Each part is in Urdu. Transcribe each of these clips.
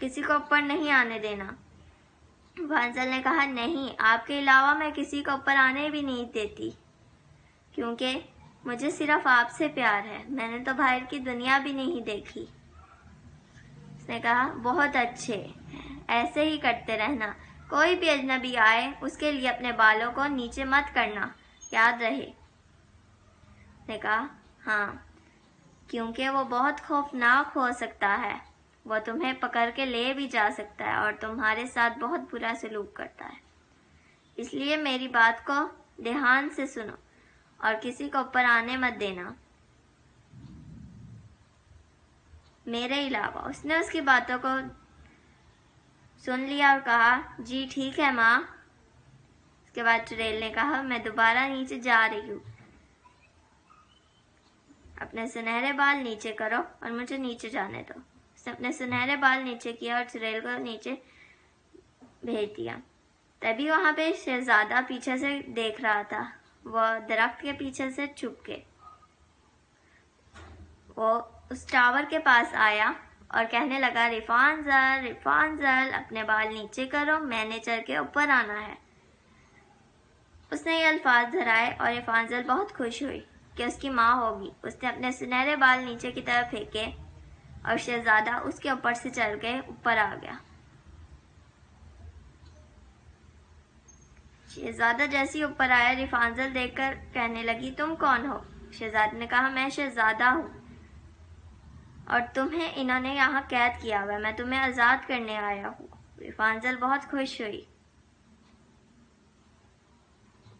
کسی کو اوپر نہیں آنے دینا۔ ریفانزل نے کہا نہیں، آپ کے علاوہ میں کسی کو اوپر آنے بھی نہیں دیتی، کیونکہ مجھے صرف آپ سے پیار ہے، میں نے تو باہر کی دنیا بھی نہیں دیکھی۔ اس نے کہا بہت اچھے، ایسے ہی کرتے رہنا، کوئی بھی اجنبی آئے اس کے لیے اپنے بالوں کو نیچے مت کرنا، یاد رہے۔ اس نے کہا ہاں، کیونکہ وہ بہت خوفناک ہو سکتا ہے، وہ تمہیں پکڑ کے لے بھی جا سکتا ہے اور تمہارے ساتھ بہت برا سلوک کرتا ہے، اس لیے میری بات کو دھیان سے سنو اور کسی کو اوپر آنے مت دینا میرے علاوہ۔ اس نے اس کی باتوں کو سن لیا اور کہا جی ٹھیک ہے ماں۔ اس کے بعد چڑیل نے کہا میں دوبارہ نیچے جا رہی ہوں، اپنے سنہرے بال نیچے کرو اور مجھے نیچے جانے دو۔ اس نے اپنے سنہرے بال نیچے کیا اور چڑیل کو نیچے بھیج دیا۔ تبھی وہاں پہ شہزادہ پیچھے سے دیکھ رہا تھا، وہ درخت کے پیچھے سے چھپ کے وہ اس ٹاور کے پاس آیا اور کہنے لگا ریفانزل ریفانزل اپنے بال نیچے کرو، میں نے چڑھ کے اوپر آنا ہے۔ اس نے یہ الفاظ دہرائے اور ریفانزل بہت خوش ہوئی کہ اس کی ماں ہوگی۔ اس نے اپنے سنہرے بال نیچے کی طرف پھینکے اور شہزادہ اس کے اوپر سے چڑھ کے اوپر آ گیا۔ شہزادہ جیسے اوپر آیا، ریفانزل دیکھ کر کہنے لگی تم کون ہو؟ شہزادے نے کہا میں شہزادہ ہوں اور تمہیں انہوں نے یہاں قید کیا ہوا ہے، میں تمہیں آزاد کرنے آیا ہوں۔ ریفانزل بہت خوش ہوئی۔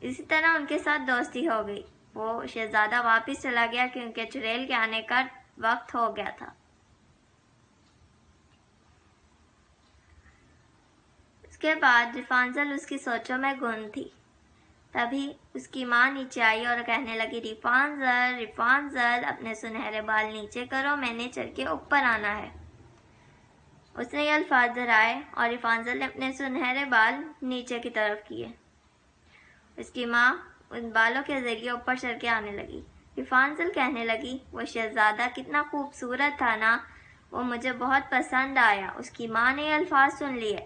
اسی طرح ان کے ساتھ دوستی ہو گئی۔ وہ شہزادہ واپس چلا گیا کیونکہ چڑیل کے آنے کا وقت ہو گیا تھا۔ اس کے بعد ریفانزل اس کی سوچوں میں گم تھی۔ تبھی اس کی ماں نیچے آئی اور کہنے لگی ریفانزل ریفانزل اپنے سنہرے بال نیچے کرو، میں نے چڑھ کے اوپر آنا ہے۔ اس نے یہ الفاظ دہرائے اور ریفانزل نے اپنے سنہرے بال نیچے کی طرف کیے۔ اس کی ماں ان بالوں کے ذریعے اوپر چڑھ کے آنے لگی۔ ریفانزل کہنے لگی وہ شہزادہ کتنا خوبصورت تھا نا، وہ مجھے بہت پسند آیا۔ اس کی ماں نے یہ الفاظ سن لیے۔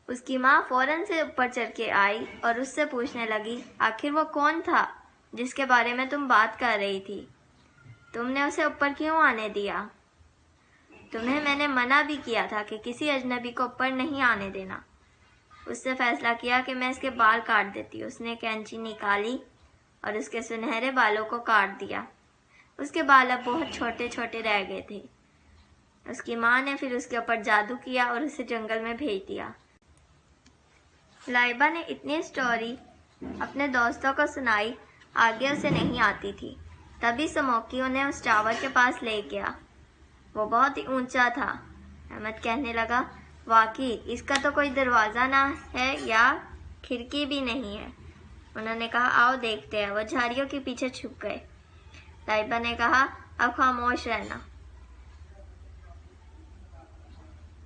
اس کی ماں فوراً سے اوپر چڑھ کے آئی اور اس سے پوچھنے لگی آخر وہ کون تھا جس کے بارے میں تم بات کر رہی تھی؟ تم نے اسے اوپر کیوں آنے دیا؟ تمہیں میں نے منع بھی کیا تھا کہ کسی اجنبی کو اوپر نہیں آنے دینا۔ اس سے فیصلہ کیا کہ میں اس کے بال کاٹ دیتی۔ اس نے کینچی نکالی اور اس کے سنہرے بالوں کو کاٹ دیا۔ اس کے بال اب بہت چھوٹے چھوٹے رہ گئے تھے۔ اس کی ماں نے پھر اس کے اوپر جادو کیا اور اسے جنگل میں بھیج دیا۔ لائبہ نے اتنی سٹوری اپنے دوستوں کو سنائی، آگے اسے نہیں آتی تھی۔ تبھی سموکی انہیں اس ٹاور کے پاس لے گیا۔ وہ بہت ہی اونچا تھا۔ احمد کہنے لگا واقعی اس کا تو کوئی دروازہ نہ ہے یا کھڑکی بھی نہیں ہے۔ انہوں نے کہا آؤ دیکھتے ہیں۔ وہ جھاڑیوں کے پیچھے چھپ گئے۔ لائبہ نے کہا اب خاموش رہنا۔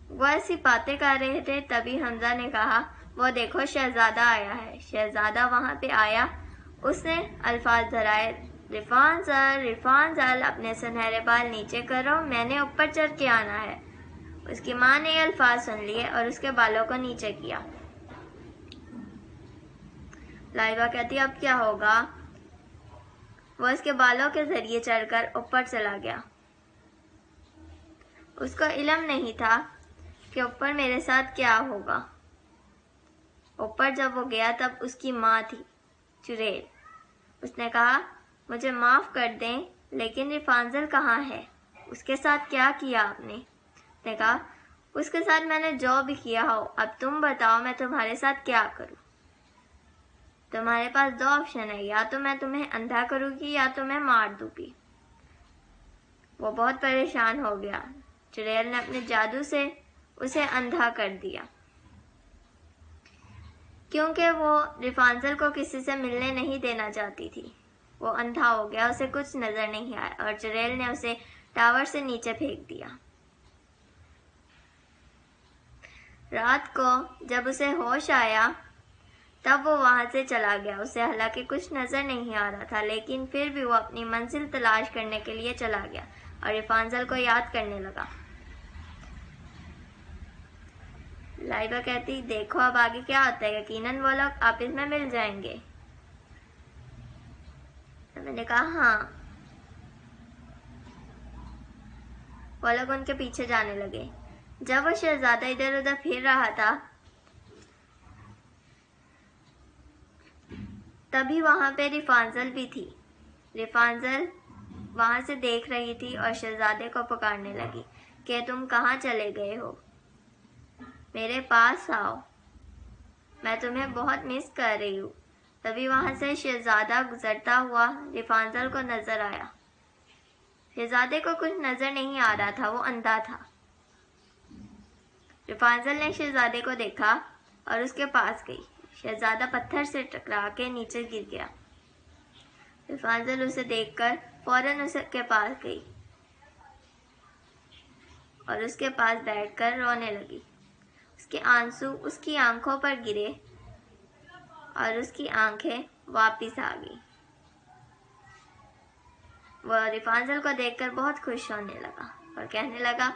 وہ ایسی باتیں کر رہے تھے، تبھی حمزہ نے کہا وہ دیکھو شہزادہ آیا ہے۔ شہزادہ وہاں پہ آیا، اس نے الفاظ دہرائے ریفانزل ریفانزل اپنے سنہرے بال نیچے کرو، میں نے اوپر چڑھ کے آنا ہے۔ اس کی ماں نے یہ الفاظ سن لیے اور اس کے بالوں کو نیچے کیا۔ لائبہ کہتی اب کیا ہوگا؟ وہ اس کے بالوں کے ذریعے چڑھ کر اوپر چلا گیا۔ اس کو علم نہیں تھا کہ اوپر میرے ساتھ کیا ہوگا۔ اوپر جب وہ گیا تب اس کی ماں تھی چڑیل۔ اس نے کہا مجھے معاف کر دیں لیکن ریفانزل کہاں ہے؟ اس کے ساتھ کیا کیا آپ نے؟ اس نے کہا اس کے ساتھ میں نے جو بھی کیا ہو، اب تم بتاؤ میں تمہارے ساتھ کیا کروں؟ تمہارے پاس دو آپشن ہے، یا تو میں تمہیں اندھا کروں گی یا تمہیں مار دوں گی۔ وہ بہت پریشان ہو گیا۔ چڑیل نے اپنے جادو سے اسے اندھا کر دیا، کیونکہ وہ ریفانزل کو کسی سے ملنے نہیں دینا چاہتی تھی۔ وہ اندھا ہو گیا، اسے کچھ نظر نہیں آیا اور چڑیل نے اسے ٹاور سے نیچے پھینک دیا۔ رات کو جب اسے ہوش آیا تب وہ وہاں سے چلا گیا۔ اسے حالانکہ کچھ نظر نہیں آ رہا تھا، لیکن پھر بھی وہ اپنی منزل تلاش کرنے کے لیے چلا گیا اور ریفانزل کو یاد کرنے لگا۔ لائبہ کہتی دیکھو اب آگے کیا ہوتا ہے، یقیناً وہ لوگ آپس میں مل جائیں گے۔ میں نے کہا ہاں۔ وہ لوگ ان کے پیچھے جانے لگے۔ جب وہ شہزادہ ادھر ادھر پھر رہا تھا تبھی وہاں پہ ریفانزل بھی تھی۔ ریفانزل وہاں سے دیکھ رہی تھی اور شہزادے کو پکارنے لگی کہ تم کہاں چلے گئے ہو، میرے پاس آؤ، میں تمہیں بہت مس کر رہی ہوں۔ تبھی وہاں سے شہزادہ گزرتا ہوا ریفانزل کو نظر آیا۔ شہزادے کو کچھ نظر نہیں آ رہا تھا، وہ اندھا تھا۔ ریفانزل نے شہزادے کو دیکھا اور اس کے پاس گئی۔ شہزادہ پتھر سے ٹکرا کے نیچے گر گیا۔ ریفانزل اسے دیکھ کر فوراً اس کے پاس گئی اور اس کے پاس بیٹھ کر رونے لگی۔ اس کے آنسو اس کی آنکھوں پر گرے اور اس کی آنکھیں واپس آ گئی۔ وہ ریفانزل کو دیکھ کر بہت خوش ہونے لگا اور کہنے لگا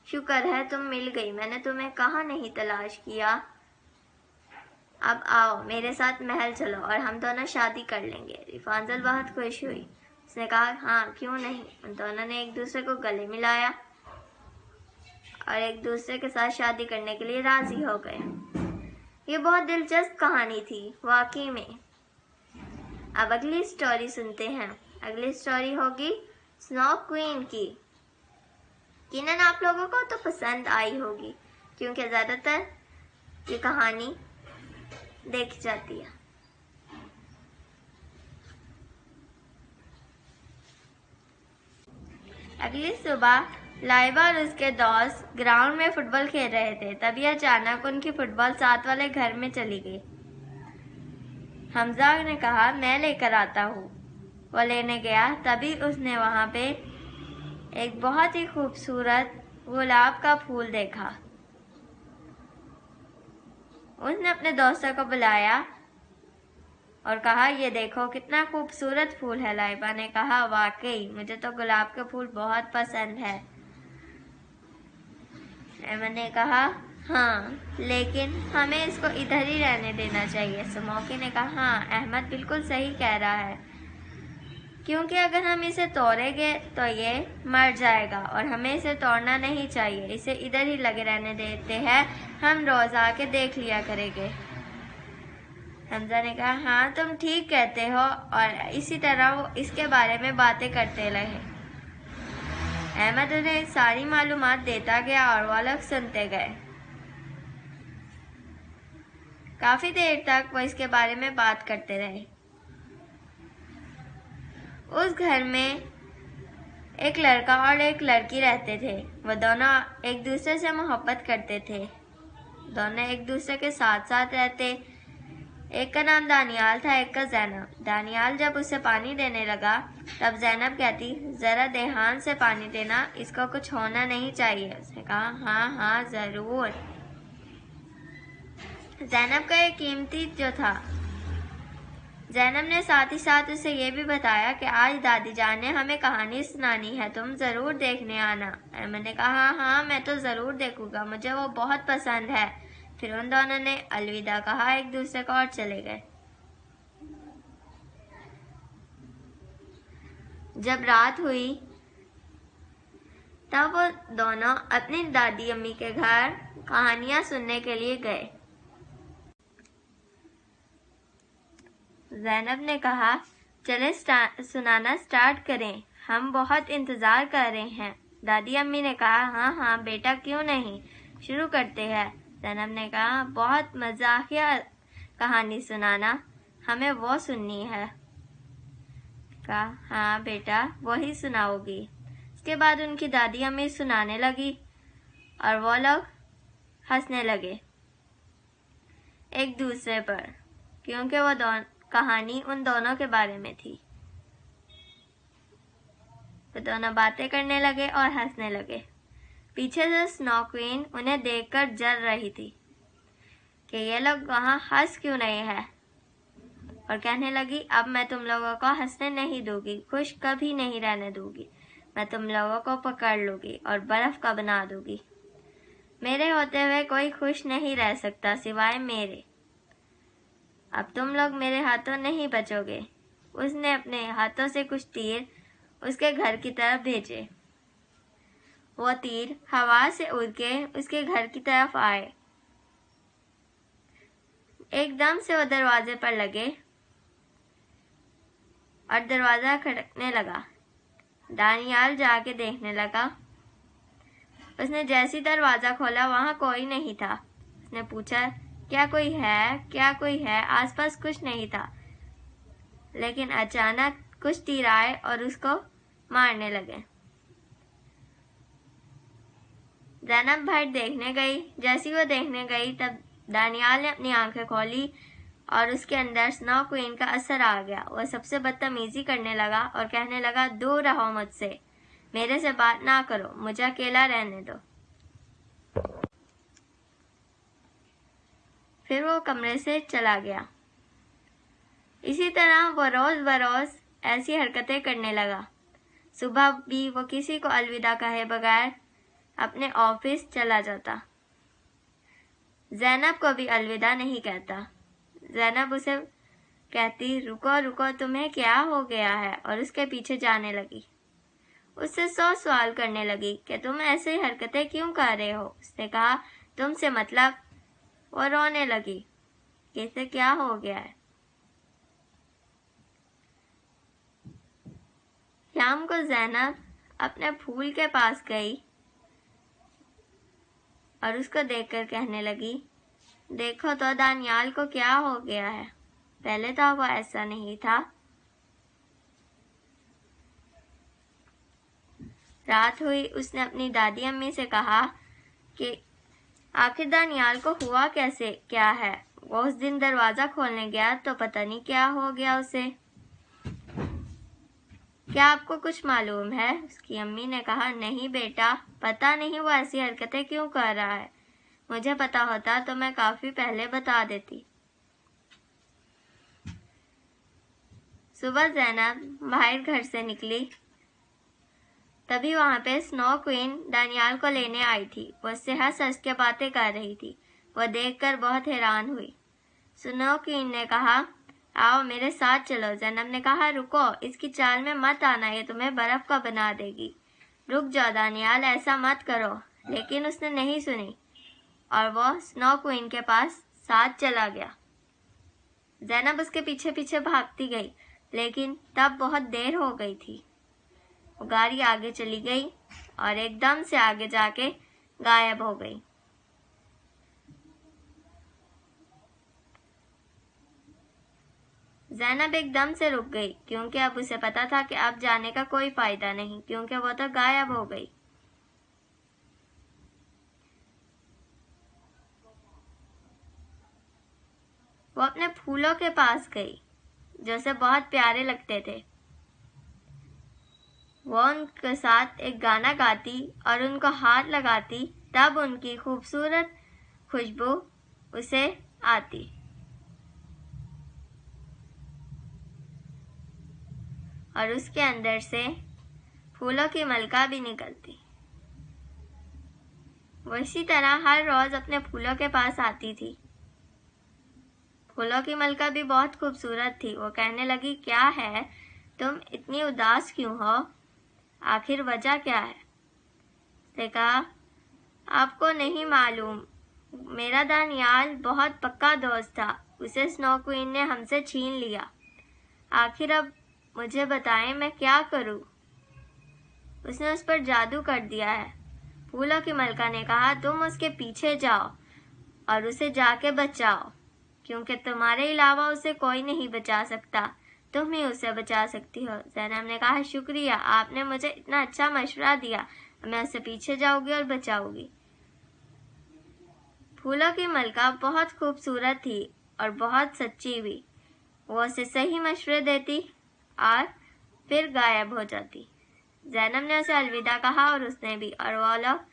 شکر ہے تم مل گئی، میں نے تمہیں کہاں نہیں تلاش کیا۔ اب آؤ میرے ساتھ محل چلو اور ہم دونوں شادی کر لیں گے۔ ریفانزل بہت خوش ہوئی۔ اس نے کہا ہاں کیوں نہیں۔ ان دونوں نے ایک دوسرے کو گلے ملایا اور ایک دوسرے کے ساتھ شادی کرنے کے لیے راضی ہو گئے۔ یہ بہت دلچسپ کہانی تھی واقعی میں۔ اب اگلی سٹوری سنتے ہیں۔ اگلی سٹوری ہوگی سنو کوئین کی۔ یقیناً آپ لوگوں کو تو پسند آئی ہوگی کیونکہ زیادہ تر یہ کہانی دیکھی جاتی ہے۔ اگلی صبح لائبہ اور اس کے دوست گراؤنڈ میں فٹ بال کھیل رہے تھے، تبھی اچانک ان کی فٹ بال ساتھ والے گھر میں چلی گئی۔ حمزہ نے کہا میں لے کر آتا ہوں۔ وہ لینے گیا، تبھی اس نے وہاں پہ ایک بہت ہی خوبصورت گلاب کا پھول دیکھا۔ اس نے اپنے دوستوں کو بلایا اور کہا یہ دیکھو کتنا خوبصورت پھول ہے۔ لائبہ نے کہا واقعی مجھے تو گلاب کے پھول بہت پسند ہے۔ ایمن نے کہا ہاں لیکن ہمیں اس کو ادھر ہی رہنے دینا چاہیے۔ سموکی نے کہا ہاں احمد بالکل صحیح کہہ رہا ہے، کیونکہ اگر ہم اسے توڑیں گے تو یہ مر جائے گا اور ہمیں اسے توڑنا نہیں چاہیے، اسے ادھر ہی لگے رہنے دیتے ہیں، ہم روز آ کے دیکھ لیا کریں گے۔ حمزہ نے کہا ہاں تم ٹھیک کہتے ہو، اور اسی طرح وہ اس کے بارے میں باتیں کرتے رہے۔ احمد انہیں ساری معلومات دیتا گیا اور وہ لوگ سنتے گئے۔ کافی دیر تک وہ اس کے بارے میں بات کرتے رہے۔ اس گھر میں ایک لڑکا اور ایک لڑکی رہتے تھے۔ وہ دونوں ایک دوسرے سے محبت کرتے تھے، دونوں ایک دوسرے کے ساتھ ساتھ رہتے۔ ایک کا نام دانیال تھا، ایک کا زینب۔ دانیال جب اسے پانی دینے لگا تب زینب کہتی ذرا دھیان سے پانی دینا، اس کو کچھ ہونا نہیں چاہیے۔ اس نے کہا ہاں ہاں ضرور۔ زینب کا ایک قیمتی جو تھا۔ زینب نے ساتھ ہی ساتھ اسے یہ بھی بتایا کہ آج دادی جان نے ہمیں کہانی سنانی ہے، تم ضرور دیکھنے آنا۔ ایمن نے کہا ہاں میں تو ضرور دیکھوں گا، مجھے وہ بہت پسند ہے۔ پھر ان دونوں نے الوداع کہا ایک دوسرے کو اور چلے گئے۔ جب رات ہوئی تب وہ دونوں اپنی دادی امی کے گھر کہانیاں سننے کے لیے گئے۔ زینب نے کہا چلے سنانا سٹارٹ کریں، ہم بہت انتظار کر رہے ہیں۔ دادی امی نے کہا ہاں ہاں بیٹا کیوں نہیں، شروع کرتے ہیں۔ زینب نے کہا بہت مزاحیہ کہانی سنانا، ہمیں وہ سننی ہے۔ کہا ہاں بیٹا وہی سناؤ گی۔ اس کے بعد ان کی دادی امی سنانے لگی اور وہ لوگ ہنسنے لگے ایک دوسرے پر، کیونکہ وہ کہانی ان دونوں کے بارے میں تھی۔ وہ دونوں باتیں کرنے لگے اور ہنسنے لگے۔ پیچھے سے سنو کوئین انہیں دیکھ کر جل رہی تھی کہ یہ لوگ وہاں ہنس کیوں نہیں ہے، اور کہنے لگی اب میں تم لوگوں کو ہنسنے نہیں دوں گی، خوش کبھی نہیں رہنے دوں گی، میں تم لوگوں کو پکڑ لوں گی اور برف کا بنا دوں گی۔ میرے ہوتے ہوئے کوئی خوش نہیں رہ سکتا سوائے میرے. اب تم لوگ میرے ہاتھوں نہیں بچو گے. اس نے اپنے ہاتھوں سے کچھ تیر اس کے گھر کی طرف بھیجے. وہ تیر ہوا سے اڑ کے اس کے گھر کی طرف آئے. ایک دم سے وہ دروازے پر لگے اور دروازہ کھٹکنے لگا. دانیال جا کے دیکھنے لگا. اس نے جیسی دروازہ کھولا وہاں کوئی نہیں تھا. اس نے پوچھا کیا کوئی ہے؟ کیا کوئی ہے؟ آس پاس کچھ نہیں تھا. لیکن اچانک کچھ تیر آئے اور اس کو مارنے لگے. زینب باہر دیکھنے گئی. جیسی وہ دیکھنے گئی تب دانیال نے اپنی آنکھیں کھولی اور اس کے اندر سنو کوئین کا اثر آ گیا. وہ سب سے بدتمیزی کرنے لگا اور کہنے لگا دور رہو مجھ سے. میرے سے بات نہ کرو. مجھے اکیلا رہنے دو. پھر وہ کمرے سے چلا گیا. اسی طرح وہ روز بروز ایسی حرکتیں کرنے لگا. صبح بھی وہ کسی کو الوداع کہے بغیر اپنے آفس چلا جاتا. زینب کو بھی الوداع نہیں کہتا. زینب اسے کہتی رکو رکو تمہیں کیا ہو گیا ہے اور اس کے پیچھے جانے لگی. اس سے 100 سوال کرنے لگی کہ تم ایسی حرکتیں کیوں کر رہے ہو. اس نے کہا تم سے مطلب. وہ رونے لگی کہ اسے کیا ہو گیا ہے. شام کو زینب اپنے پھول کے پاس گئی اور اس کو دیکھ کر کہنے لگی دیکھو تو دانیال کو کیا ہو گیا ہے. پہلے تو وہ ایسا نہیں تھا. رات ہوئی. اس نے اپنی دادی امی سے کہا کہ آخر دانیال کو ہوا کیسے کیا ہے. وہ اس دن دروازہ کھولنے گیا تو پتہ نہیں کیا ہو گیا اسے. کیا آپ کو کچھ معلوم ہے؟ اس کی امی نے کہا نہیں بیٹا پتہ نہیں وہ ایسی حرکتیں کیوں کر رہا ہے. مجھے پتا ہوتا تو میں کافی پہلے بتا دیتی. صبح زینب باہر گھر سے نکلی. تبھی وہاں پہ سنو کوئین دانیال کو لینے آئی تھی. وہ اس سے ہنس ہنس کے باتیں کر رہی تھی. وہ دیکھ کر بہت حیران ہوئی. سنو کوئین نے کہا آؤ میرے ساتھ چلو. زینب نے کہا رکو اس کی چال میں مت آنا. یہ تمہیں برف کا بنا دے گی. رک جاؤ دانیال ایسا مت کرو. لیکن اس نے نہیں سنی اور وہ سنو کوئین کے پاس ساتھ چلا گیا. زینب اس کے پیچھے پیچھے بھاگتی گئی لیکن تب بہت دیر ہو گئی تھی. وہ گاڑی آگے چلی گئی اور ایک دم سے آگے جا کے غائب ہو گئی. زینب ایک دم سے رک گئی کیونکہ اب اسے پتا تھا کہ اب جانے کا کوئی فائدہ نہیں کیونکہ وہ تو غائب ہو گئی. وہ اپنے پھولوں کے پاس گئی جو اسے بہت پیارے لگتے تھے. وہ ان کے ساتھ ایک گانا گاتی اور ان کو ہاتھ لگاتی. تب ان کی خوبصورت خوشبو اسے آتی. اور اس کے اندر سے پھولوں کی ملکہ بھی نکلتی. وہ اسی طرح ہر روز اپنے پھولوں کے پاس آتی تھی. پھولوں کی ملکہ بھی بہت خوبصورت تھی. وہ کہنے لگی کیا ہے تم اتنی اداس کیوں ہو؟ آخر وجہ کیا ہے؟ اس نے کہا آپ کو نہیں معلوم میرا دانیال بہت پکا دوست تھا. اسے سنو کوئین نے ہم سے چھین لیا. آخر اب مجھے بتائیں میں کیا کروں؟ اس نے اس پر جادو کر دیا ہے. پھولوں کی ملکہ نے کہا تم اس کے پیچھے جاؤ اور اسے جا کے بچاؤ کیونکہ تمہارے علاوہ اسے کوئی نہیں بچا سکتا. تم ہی اسے بچا سکتی ہو. زینب نے کہا شکریہ آپ نے مجھے اتنا اچھا مشورہ دیا. میں اسے پیچھے جاؤں گی اور بچاؤں گی. پھولوں کی ملکہ بہت خوبصورت تھی اور بہت سچی بھی. وہ اسے صحیح مشورے دیتی اور پھر غائب ہو جاتی. زینب نے اسے الوداع کہا اور اس نے بھی اور وہ لوگ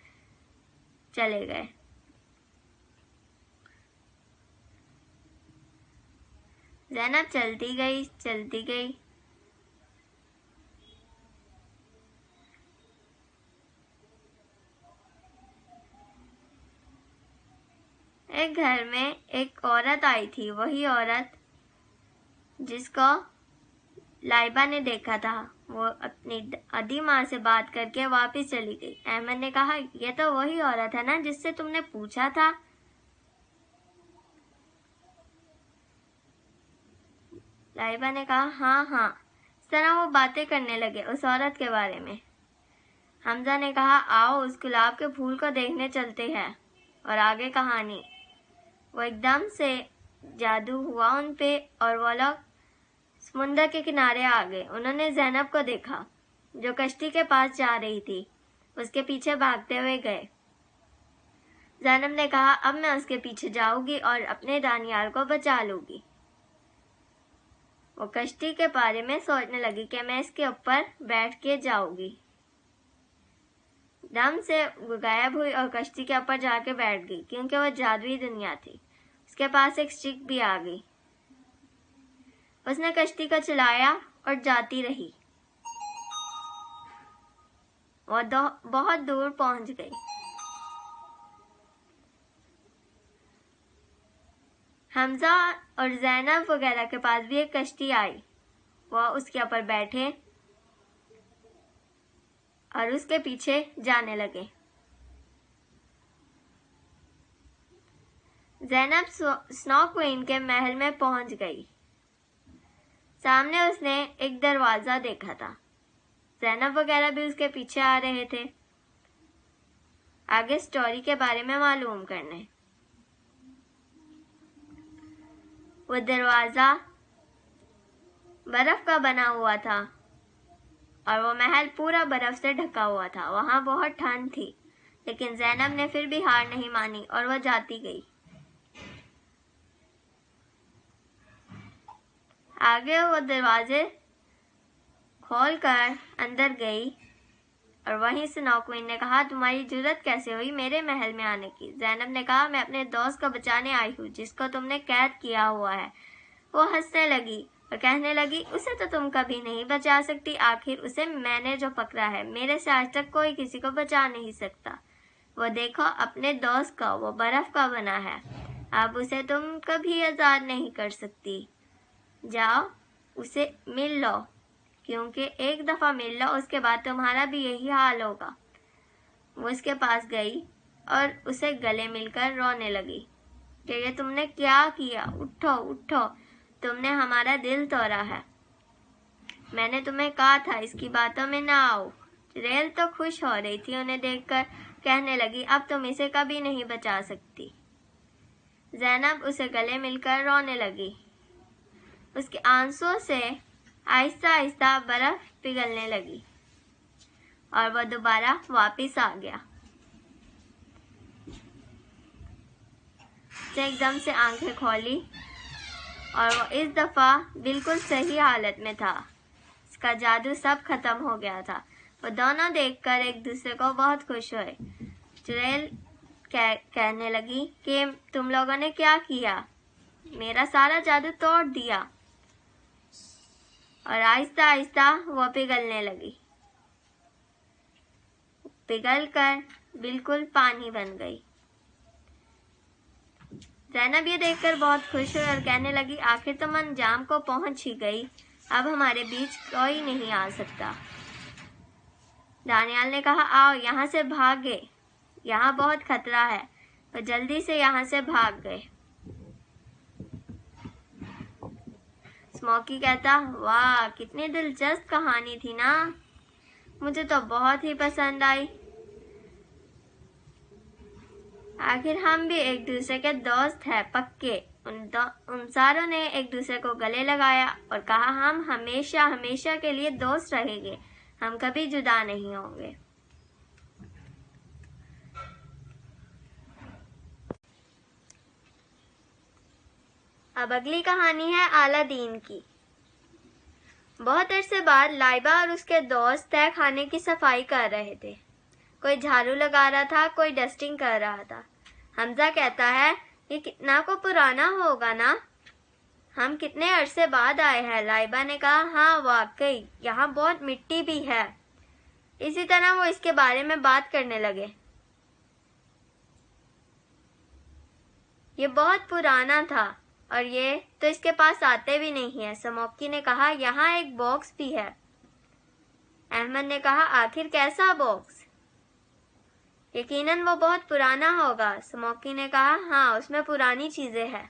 چلے گئے. زینب چلتی گئی. ایک گھر میں ایک عورت آئی تھی، وہی عورت جس کو لائبہ نے دیکھا تھا۔ وہ اپنی دادی ماں سے بات کر کے واپس چلی گئی۔ احمد نے کہا، یہ تو وہی عورت ہے نا جس سے تم نے پوچھا تھا؟ لائبہ نے کہا، ہاں۔ اس طرح وہ باتیں کرنے لگے اس عورت کے بارے میں۔ حمزہ نے کہا، آؤ اس گلاب کے پھول کو دیکھنے چلتے ہیں۔ اور آگے کہانی۔ وہ ایک دم سے جادو ہوا ان پہ اور وہ لوگ سمندر کے کنارے آ گئے۔ انہوں نے زینب کو دیکھا جو کشتی کے پاس جا رہی تھی، اس کے پیچھے بھاگتے ہوئے گئے۔ زینب نے کہا، اب میں اس کے پیچھے جاؤں گی اور اپنے دانیال کو بچا لوں گی۔ وہ کشتی کے بارے میں سوچنے لگی کہ میں اس کے اوپر بیٹھ کے جاؤں گی۔ دم سے وہ غائب ہوئی اور کشتی کے اوپر جا کے بیٹھ گئی، کیونکہ وہ جادوئی دنیا تھی۔ اس کے پاس ایک اسٹک بھی آ گئی۔ اس نے کشتی کو چلایا اور جاتی رہی۔ وہ بہت دور پہنچ گئی۔ حمزہ اور زینب وغیرہ کے پاس بھی ایک کشتی آئی۔ وہ اس کے اوپر بیٹھے اور اس کے پیچھے جانے لگے۔ زینب سنو کوئین کے محل میں پہنچ گئی۔ سامنے اس نے ایک دروازہ دیکھا تھا۔ زینب وغیرہ بھی اس کے پیچھے آ رہے تھے آگے سٹوری کے بارے میں معلوم کرنے۔ وہ دروازہ برف کا بنا ہوا تھا اور وہ محل پورا برف سے ڈھکا ہوا تھا۔ وہاں بہت ٹھنڈ تھی، لیکن زینب نے پھر بھی ہار نہیں مانی اور وہ جاتی گئی۔ آگے وہ دروازے کھول کر اندر گئی اور وہیں سے نوکوین نے کہا، تمہاری جرت کیسے ہوئی میرے محل میں آنے کی؟ زینب نے کہا، میں اپنے دوست کو بچانے آئی ہوں جس کو تم نے قید کیا ہوا ہے۔ وہ ہنسنے لگی اور کہنے لگی، اسے تو تم کبھی نہیں بچا سکتی، آخر اسے میں نے جو پکڑا ہے، میرے سے آج تک کوئی کسی کو بچا نہیں سکتا۔ وہ دیکھو اپنے دوست کو، وہ برف کا بنا ہے، اب اسے تم کبھی آزاد نہیں کر سکتی۔ جاؤ اسے مل لو، کیونکہ ایک دفعہ مل لو اس کے بعد تمہارا بھی یہی حال ہوگا۔ وہ اس کے پاس گئی اور اسے گلے مل کر رونے لگی کہ یہ تم نے کیا کیا؟ اٹھو، تم نے ہمارا دل توڑا ہے۔ میں نے تمہیں کہا تھا اس کی باتوں میں نہ آؤ۔ ریل تو خوش ہو رہی تھی انہیں دیکھ کر، کہنے لگی، اب تم اسے کبھی نہیں بچا سکتی۔ زینب اسے گلے مل کر رونے لگی۔ اس کے آنسوں سے آہستہ آہستہ برف پگھلنے لگی اور وہ دوبارہ واپس آ گیا۔ اسے ایک دم سے آنکھیں کھولی اور وہ اس دفعہ بالکل صحیح حالت میں تھا۔ اس کا جادو سب ختم ہو گیا تھا۔ وہ دونوں دیکھ کر ایک دوسرے کو بہت خوش ہوئے۔ جریل کہنے لگی کہ تم لوگوں نے کیا کیا؟ میرا سارا جادو توڑ دیا۔ اور آہستہ آہستہ وہ پگھلنے لگی، پگھل کر بالکل پانی بن گئی۔ زینب یہ دیکھ کر بہت خوش ہوئی اور کہنے لگی، آخر تم انجام کو پہنچ ہی گئی، اب ہمارے بیچ کوئی نہیں آ سکتا۔ دانیال نے کہا، آؤ یہاں سے بھاگے، یہاں بہت خطرہ ہے۔ وہ جلدی سے یہاں سے بھاگ گئے۔ اسموکی کہتا، واہ کتنی دلچسپ کہانی تھی نا، مجھے تو بہت ہی پسند آئی۔ آخر ہم بھی ایک دوسرے کے دوست ہیں پکے۔ ان ساروں نے ایک دوسرے کو گلے لگایا اور کہا، ہم ہمیشہ ہمیشہ کے لیے دوست رہیں گے، ہم کبھی جدا نہیں ہوں گے۔ اب اگلی کہانی ہے الادین کی۔ بہت عرصے بعد لائبہ اور اس کے دوست تہہ خانے کی صفائی کر رہے تھے۔ کوئی جھاڑو لگا رہا تھا، کوئی ڈسٹنگ کر رہا تھا۔ حمزہ کہتا ہے، یہ کتنا کو پرانا ہوگا نا، ہم کتنے عرصے بعد آئے ہیں۔ لائبہ نے کہا، ہاں واقعی یہاں بہت مٹی بھی ہے۔ اسی طرح وہ اس کے بارے میں بات کرنے لگے۔ یہ بہت پرانا تھا اور یہ تو اس کے پاس آتے بھی نہیں ہے۔ سموکی نے کہا یہاں ایک باکس بھی ہے۔ احمد نے کہا آخر کیسا باکس؟ یقیناً وہ بہت پرانا ہوگا۔ سموکی نے کہا ہاں اس میں پرانی چیزیں ہیں۔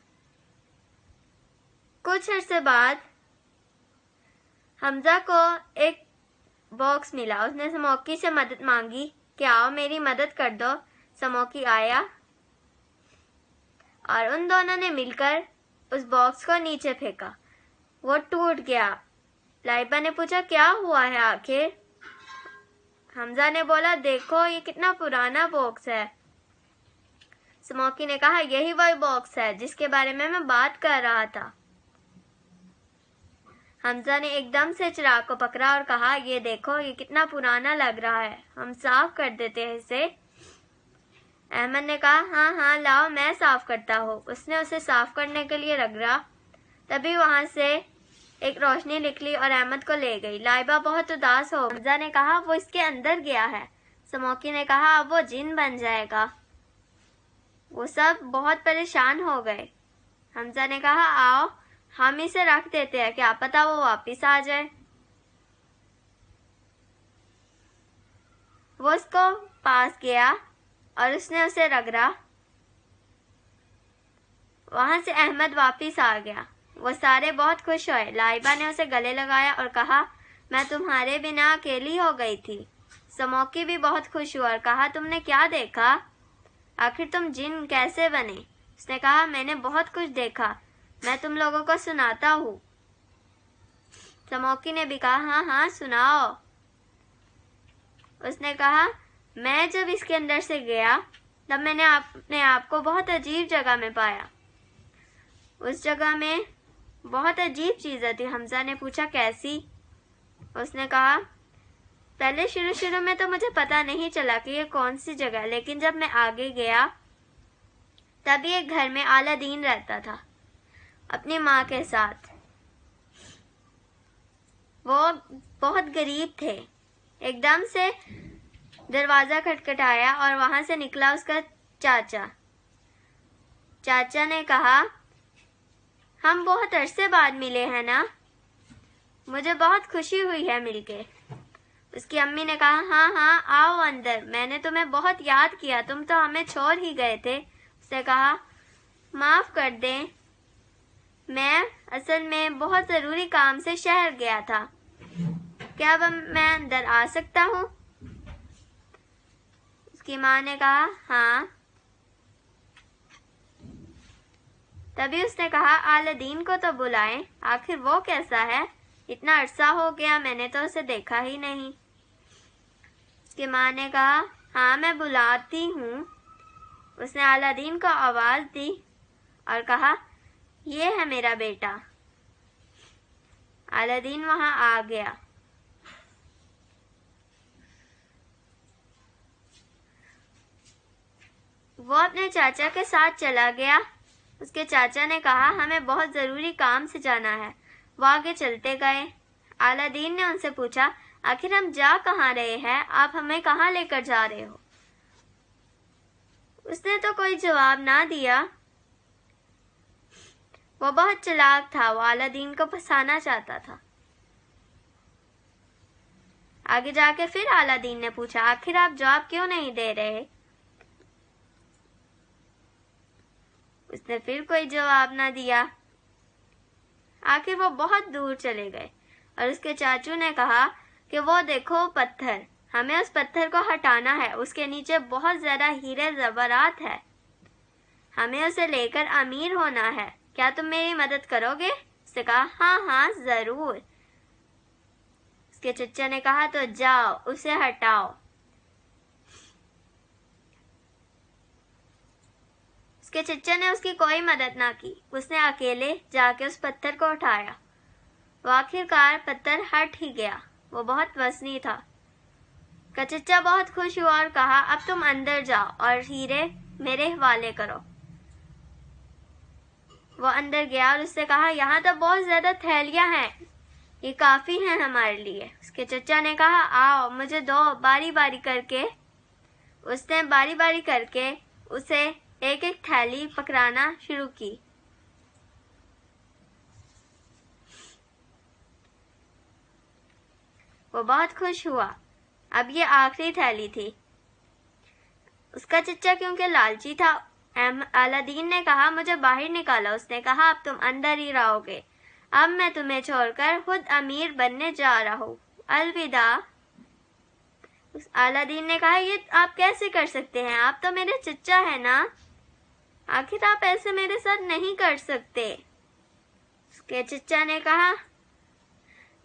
کچھ عرصے بعد حمزہ کو ایک باکس ملا۔ اس نے سموکی سے مدد مانگی کہ آؤ میری مدد کر دو۔ سموکی آیا اور ان دونوں نے مل کر اس باکس کو نیچے پھینکا۔ وہ ٹوٹ گیا۔ لائبہ نے پوچھا کیا ہوا ہے آخر؟ حمزہ نے بولا دیکھو یہ کتنا پرانا باکس ہے۔ سموکی نے کہا یہی وہی باکس ہے جس کے بارے میں بات کر رہا تھا۔ حمزہ نے ایک دم سے چراغ کو پکڑا اور کہا یہ دیکھو یہ کتنا پرانا لگ رہا ہے، ہم صاف کر دیتے ہیں اسے۔ احمد نے کہا ہاں لاؤ میں صاف کرتا ہوں۔ اس نے اسے صاف کرنے کے لیے رگڑا۔ تبھی وہاں سے ایک روشنی نکلی اور احمد کو لے گئی۔ لائبہ بہت اداس ہو گئی۔ حمزہ نے کہا وہ اس کے اندر گیا ہے۔ سموکی نے کہا اب وہ جن بن جائے گا۔ وہ سب بہت پریشان ہو گئے۔ حمزہ نے کہا آؤ ہم اسے رکھ دیتے ہیں، کیا پتا وہ واپس آ جائے۔ وہ اس کو پاس گیا اور اس نے اسے رگڑا۔ وہاں سے احمد واپس آ گیا۔ وہ سارے بہت خوش ہوئے۔ لائبہ نے اسے گلے لگایا اور کہا میں تمہارے بنا اکیلی ہو گئی تھی۔ سموکی بھی بہت خوش ہوا اور کہا تم نے کیا دیکھا؟ آخر تم جن کیسے بنے؟ اس نے کہا میں نے بہت کچھ دیکھا، میں تم لوگوں کو سناتا ہوں۔ سموکی نے بھی کہا ہاں سناؤ۔ اس نے کہا میں جب اس کے اندر سے گیا تب میں نے اپنے آپ کو بہت عجیب جگہ میں پایا۔ اس جگہ میں بہت عجیب چیزیں تھی۔ حمزہ نے پوچھا کیسی؟ اس نے کہا پہلے شروع میں تو مجھے پتا نہیں چلا کہ یہ کون سی جگہ ہے، لیکن جب میں آگے گیا تب ایک گھر میں اعلیٰ دین رہتا تھا اپنی ماں کے ساتھ۔ وہ بہت غریب تھے۔ ایک دم سے دروازہ کھٹکھٹایا اور وہاں سے نکلا اس کا چاچا۔ چاچا نے کہا ہم بہت عرصے بعد ملے ہیں نا، مجھے بہت خوشی ہوئی ہے مل کے۔ اس کی امی نے کہا ہاں آؤ اندر، میں نے تمہیں بہت یاد کیا، تم تو ہمیں چھوڑ ہی گئے تھے۔ اس نے کہا معاف کر دیں، میں اصل میں بہت ضروری کام سے شہر گیا تھا، کیا اب میں اندر آ سکتا ہوں؟ اس کی ماں نے کہا ہاں۔ تبھی اس نے کہا اعلیٰ دین کو تو بلائیں، آخر وہ کیسا ہے؟ اتنا عرصہ ہو گیا میں نے تو اسے دیکھا ہی نہیں۔ اس کی ماں نے کہا ہاں میں بلاتی ہوں۔ اس نے اعلیٰ دین کو آواز دی اور کہا یہ ہے میرا بیٹا۔ اعلیٰ دین وہاں آ گیا۔ وہ اپنے چاچا کے ساتھ چلا گیا۔ اس کے چاچا نے کہا ہمیں بہت ضروری کام سے جانا ہے۔ وہ آگے چلتے گئے۔ اعلیٰ دین نے ان سے پوچھا آخر ہم جا کہاں رہے ہیں، آپ ہمیں کہاں لے کر جا رہے ہو؟ اس نے تو کوئی جواب نہ دیا۔ وہ بہت چلاک تھا، وہ اعلیٰ دین کو پھنسانا چاہتا تھا۔ آگے جا کے پھر اعلیٰ دین نے پوچھا آخر آپ جواب کیوں نہیں دے رہے؟ اس نے پھر کوئی جواب نہ دیا۔ آخر وہ بہت دور چلے گئے اور اس کے چاچو نے کہا کہ وہ دیکھو پتھر، ہمیں اس پتھر کو ہٹانا ہے، اس کے نیچے بہت زیادہ ہیرے زیورات ہے، ہمیں اسے لے کر امیر ہونا ہے، کیا تم میری مدد کرو گے؟ اس نے کہا ہاں ضرور۔ اس کے چچا نے کہا تو جاؤ اسے ہٹاؤ۔ اس کے چچا نے اس کی کوئی مدد نہ کی، اس نے اکیلے جا کے اس پتھر کو اٹھایا۔ وہ آخرکار پتھر ہٹ ہی گیا، وہ بہت وزنی تھا۔ کا چچا بہت خوش ہوا اور کہا اب تم اندر جاؤ اور ہیرے میرے حوالے کرو۔ وہ اندر گیا اور اس سے کہا یہاں تو بہت زیادہ تھیلیاں ہیں، یہ کافی ہیں ہمارے لیے۔ اس کے چچا نے کہا آؤ مجھے دو، باری باری کر کے۔ اس نے باری باری کر کے اسے ایک ایک تھیلی پکڑانا شروع کی۔ وہ بہت خوش ہوا۔ اب یہ آخری تھیلی تھی۔ اس کا چچا کیونکہ لالچی تھا، الادین نے کہا مجھے باہر نکالو۔ اس نے کہا اب تم اندر ہی رہو گے، اب میں تمہیں چھوڑ کر خود امیر بننے جا رہا ہوں، الوداع۔ الادین نے کہا یہ آپ کیسے کر سکتے ہیں، آپ تو میرے چچا ہیں نا، آخر آپ ایسے میرے ساتھ نہیں کر سکتے۔ اس کے چچا نے کہا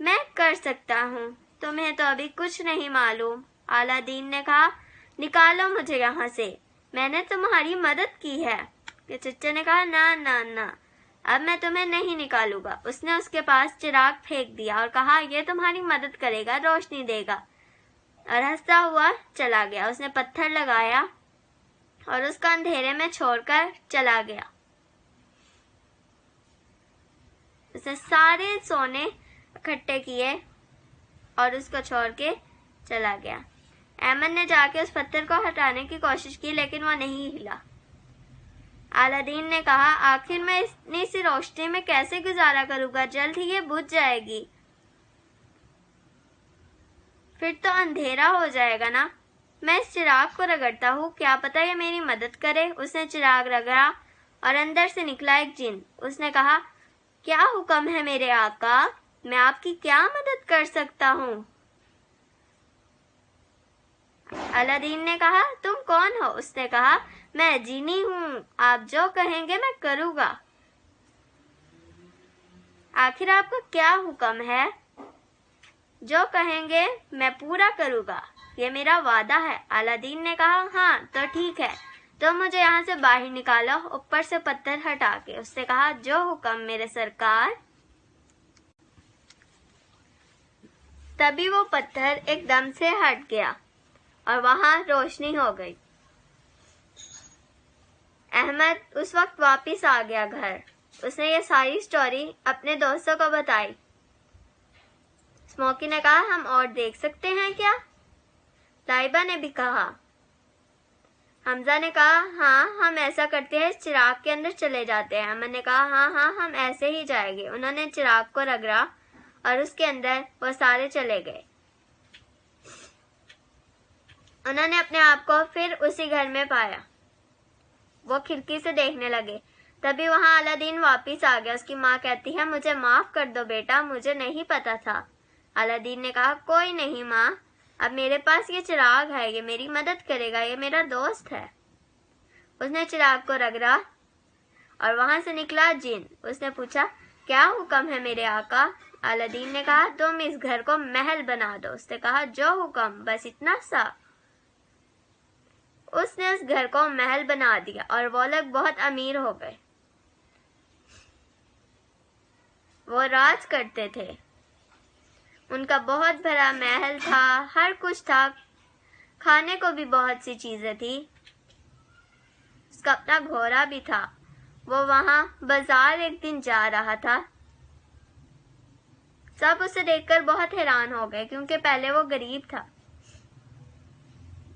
میں کر سکتا ہوں، تمہیں تو ابھی کچھ نہیں معلوم۔ الادین نے کہا نکالو مجھے یہاں سے، میں نے تمہاری مدد کی ہے۔ کہ چچا نے کہا نہ نہ نہ، اب میں تمہیں نہیں نکالوں گا۔ اس نے اس کے پاس چراغ پھینک دیا اور کہا یہ تمہاری مدد کرے گا، روشنی دے گا، اور ہنستا ہوا چلا گیا۔ اس نے پتھر لگایا اور اس کو اندھیرے میں چھوڑ کر چلا گیا۔ اس نے سارے سونے اکٹھے کیے اور اس کو چھوڑ کے چلا گیا۔ ایمن نے جا کے اس پتھر کو ہٹانے کی کوشش کی لیکن وہ نہیں ہلا۔ الادین نے کہا آخر میں اتنی سی روشنی میں کیسے گزارا کروں گا، جلد ہی یہ بجھ جائے گی، پھر تو اندھیرا ہو جائے گا نا۔ میں اس چراغ کو رگڑتا ہوں، کیا پتا یہ میری مدد کرے۔ اس نے چراغ رگڑا اور اندر سے نکلا ایک جن۔ اس نے کہا کیا حکم ہے میرے آقا، میں آپ کی کیا مدد کر سکتا ہوں۔ الادین نے کہا تم کون ہو؟ اس نے کہا میں جینی ہوں، آپ جو کہیں گے میں کروں گا۔ آخر آپ کا کیا حکم ہے؟ جو کہیں گے میں پورا کروں گا، یہ میرا وعدہ ہے۔ الادین نے کہا ہاں تو ٹھیک ہے، تو مجھے یہاں سے باہر نکالو اوپر سے پتھر ہٹا کے۔ اس نے کہا جو حکم میرے سرکار۔ تبھی وہ پتھر ایک دم سے ہٹ گیا اور وہاں روشنی ہو گئی۔ احمد اس وقت واپس آ گیا گھر۔ اس نے یہ ساری سٹوری اپنے دوستوں کو بتائی۔ اسموکی نے کہا ہم اور دیکھ سکتے ہیں کیا؟ طیبہ نے بھی کہا۔ حمزہ نے کہا ہاں ہم ایسا کرتے ہیں، اس چراغ کے اندر چلے جاتے ہیں۔ امن نے کہا ہاں ہاں ہم ایسے ہی جائیں گے۔ انہوں نے چراغ کو رگڑا اور اس کے اندر وہ سارے چلے گئے۔ انہوں نے اپنے آپ کو پھر اسی گھر میں پایا۔ وہ کھڑکی سے دیکھنے لگے، تبھی وہاں الادین واپس آ گیا۔ اس کی ماں کہتی ہے مجھے معاف کر دو بیٹا، مجھے نہیں پتا تھا۔ الادین نے کہا کوئی نہیں ماں، اب میرے پاس یہ چراغ ہے، یہ میری مدد کرے گا، یہ میرا دوست ہے۔ اس نے چراغ کو رگڑا اور وہاں سے نکلا جن۔ اس نے پوچھا کیا حکم ہے میرے آقا؟ الادین نے کہا تم اس گھر کو محل بنا دو۔ اس نے کہا جو حکم، بس اتنا سا۔ اس نے اس گھر کو محل بنا دیا اور وہ لوگ بہت امیر ہو گئے۔ وہ راج کرتے تھے، ان کا بہت بڑا محل تھا، ہر کچھ تھا، کھانے کو بھی بہت سی چیزیں تھی۔ اس کا اپنا گھوڑا بھی تھا۔ وہ وہاں بازار ایک دن جا رہا تھا۔ سب اسے دیکھ کر بہت حیران ہو گئے کیونکہ پہلے وہ غریب تھا۔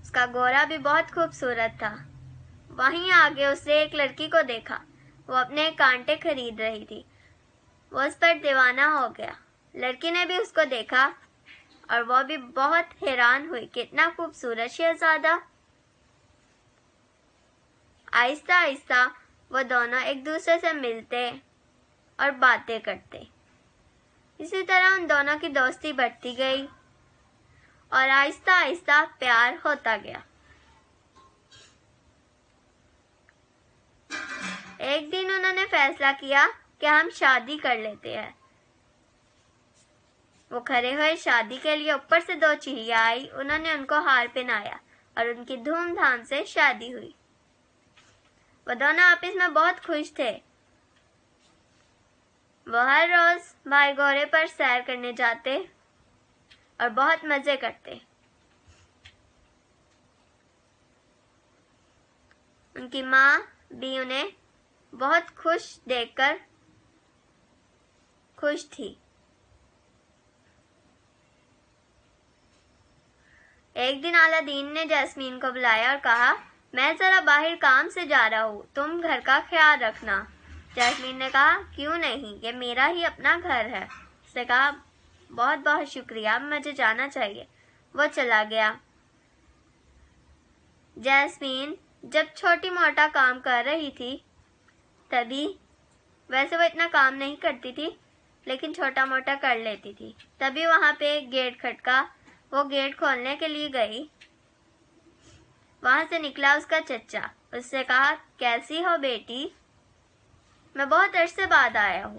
اس کا گھوڑا بھی بہت خوبصورت تھا۔ وہیں آگے اس نے ایک لڑکی کو دیکھا، وہ اپنے کانٹے خرید رہی تھی۔ وہ اس پر دیوانہ ہو گیا۔ لڑکی نے بھی اس کو دیکھا اور وہ بھی بہت حیران ہوئی، کتنا خوبصورت شہزادہ۔ آہستہ آہستہ وہ دونوں ایک دوسرے سے ملتے اور باتیں کرتے۔ اسی طرح ان دونوں کی دوستی بڑھتی گئی اور آہستہ آہستہ پیار ہوتا گیا۔ ایک دن انہوں نے فیصلہ کیا کہ ہم شادی کر لیتے ہیں۔ وہ کھڑے ہوئے شادی کے لیے، اوپر سے دو چڑیا آئی، انہوں نے ان کو ہار پہنایا اور ان کی دھوم دھام سے شادی ہوئی۔ وہ دونوں آپس میں بہت خوش تھے۔ وہ ہر روز بھائی گھوڑے پر سیر کرنے جاتے اور بہت مزے کرتے۔ ان کی ماں بھی انہیں بہت خوش دیکھ کر خوش تھی۔ ایک دن الادین نے جاسمین کو بلایا اور کہا میں ذرا باہر کام سے جا رہا ہوں، تم گھر کا خیال رکھنا۔ جیسمین نے کہا کیوں نہیں، یہ میرا ہی اپنا گھر ہے۔ اس نے کہا بہت بہت شکریہ، اب مجھے جانا چاہیے۔ وہ چلا گیا۔ جیسمین جب چھوٹی موٹا کام کر رہی تھی تبھی، ویسے وہ اتنا کام نہیں کرتی تھی لیکن چھوٹا موٹا کر لیتی تھی، تبھی وہاں پہ گیٹ کھٹکا۔ وہ گیٹ کھولنے کے لیے گئی، وہاں سے نکلا اس کا چچا۔ اس سے کہا کیسی ہو بیٹی، میں بہت عرصے بعد آیا ہوں،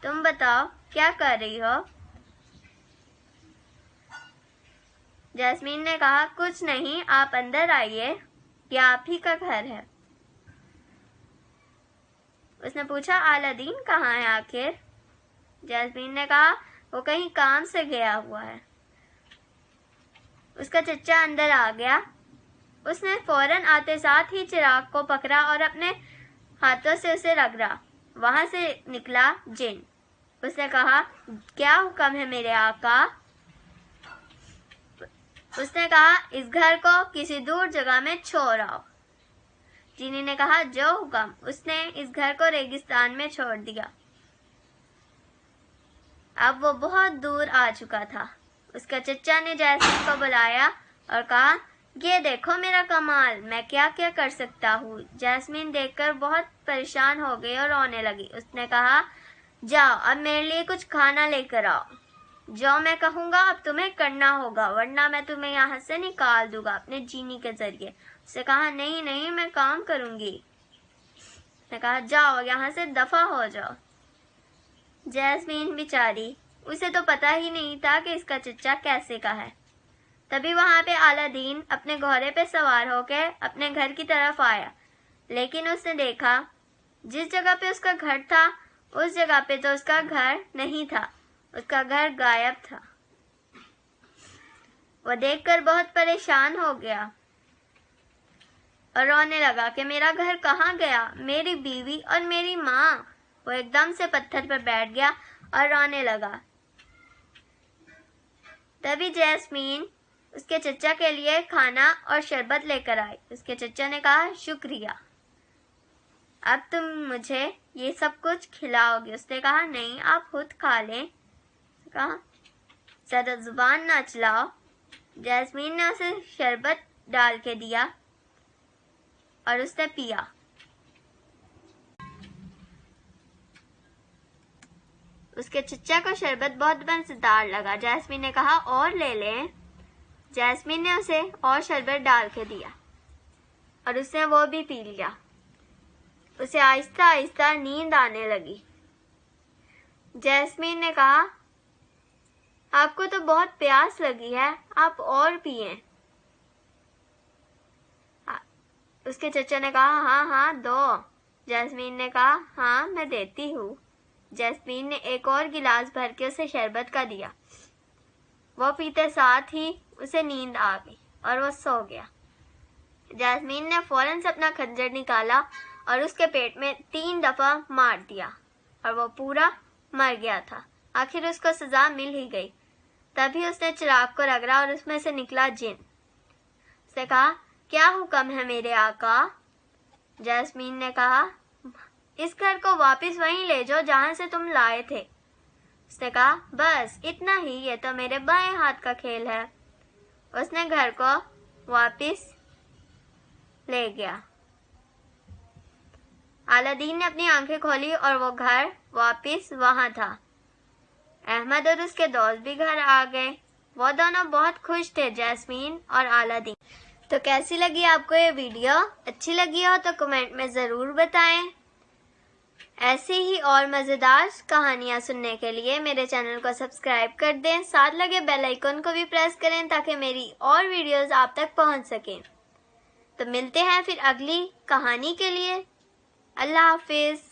تم بتاؤ کیا کر رہی ہو؟ جیسمین نے کہا کچھ نہیں، آپ اندر آئیے، یہ آپ ہی کا گھر ہے۔ اس نے پوچھا اعلیٰ دین کہاں ہے آخر؟ جیسمین نے کہا وہ کہیں کام سے گیا ہوا ہے۔ اس کا چچا اندر آ گیا۔ اس نے فوراً آتے ساتھ ہی چراغ کو پکڑا اور اپنے ہاتھوں سے اسے رگڑا۔ وہاں سے نکلا جن۔ اس نے کہا کیا حکم ہے میرے آقا؟ اس نے کہا اس گھر کو کسی دور جگہ میں چھوڑ آؤ۔ جینی نے کہا جو حکم۔ اس نے اس گھر کو ریگستان میں چھوڑ دیا۔ اب وہ بہت دور آ چکا تھا۔ اس کا چچا نے جیسمین کو بلایا اور کہا یہ دیکھو میرا کمال، میں کیا کیا کر سکتا ہوں۔ جیسمین دیکھ کر بہت پریشان ہو گئی اور رونے لگی۔ اس نے کہا جاؤ اب میرے لیے کچھ کھانا لے کر آؤ، جو میں کہوں گا اب تمہیں کرنا ہوگا، ورنہ میں تمہیں یہاں سے نکال دوں گا اپنے جینی کے ذریعے۔ اس نے کہا نہیں نہیں میں کام کروں گی۔ اس نے کہا جاؤ یہاں سے دفع ہو جاؤ۔ جیسمین بیچاری، اسے تو پتا ہی نہیں تھا کہ اس کا چچا کیسے کا ہے۔ تبھی وہاں پہ اعلیٰ دین اپنے گھوڑے پہ سوار ہو کے اپنے گھر کی طرف آیا، لیکن اس نے دیکھا جس جگہ پہ اس کا گھر تھا اس جگہ پہ تو اس کا گھر نہیں تھا، اس کا گھر غائب تھا۔ وہ دیکھ کر بہت پریشان ہو گیا اور رونے لگا کہ میرا گھر کہاں گیا، میری بیوی اور میری ماں۔ وہ ایک دم سے پتھر پر بیٹھ گیا اور رونے لگا۔ تبھی جیسمین اس کے چچا کے لیے کھانا اور شربت لے کر آئی۔ اس کے چچا نے کہا شکریہ، اب تم مجھے یہ سب کچھ کھلاؤ گے؟ اس نے کہا نہیں آپ خود کھا لیں۔ کہا زیادہ زبان نہ چلاؤ۔ جیسمین نے اسے شربت ڈال کے دیا اور اس نے پیا۔ اس کے چچا کو شربت بہت مزیدار لگا۔ جیسمین نے کہا اور لے لیں۔ جیسمین نے اسے اور شربت ڈال کے دیا اور اس نے وہ بھی پی لیا۔ اسے آہستہ آہستہ نیند آنے لگی۔ جیسمین نے کہا آپ کو تو بہت پیاس لگی ہے، آپ اور پئیں۔ اس کے چچا نے کہا ہاں ہاں دو۔ جیسمین نے کہا ہاں میں دیتی ہوں۔ جیسمین نے ایک اور گلاس بھر کے اسے شربت کا دیا۔ وہ پیتے ساتھ ہی اسے نیند آ گئی اور وہ سو گیا۔ جیسمین نے فوراً سے اپنا خنجر نکالا اور اس کے پیٹ میں 3 دفعہ مار دیا اور وہ پورا مر گیا تھا۔ آخر اس کو سزا مل ہی گئی۔ تبھی اس نے چراغ کو رگڑا اور اس میں سے نکلا جن۔ اس نے کہا کیا حکم ہے میرے آقا؟ جیسمین نے کہا اس گھر کو واپس وہیں لے جاؤ جہاں سے تم لائے تھے۔ اس نے کہا بس اتنا ہی، یہ تو میرے بائیں ہاتھ کا کھیل ہے۔ اس نے گھر کو واپس لے گیا۔ اعلیٰ دین نے اپنی آنکھیں کھولی اور وہ گھر واپس وہاں تھا۔ احمد اور اس کے دوست بھی گھر آ گئے۔ وہ دونوں بہت خوش تھے، جیسمین اور اعلیٰ دین۔ تو کیسی لگی آپ کو یہ ویڈیو؟ اچھی لگی ہو تو کمنٹ میں ضرور بتائیں۔ ایسی ہی اور مزیدار کہانیاں سننے کے لیے میرے چینل کو سبسکرائب کر دیں، ساتھ لگے بیل آئیکن کو بھی پریس کریں تاکہ میری اور ویڈیوز آپ تک پہنچ سکیں۔ تو ملتے ہیں پھر اگلی کہانی کے لیے۔ اللہ حافظ۔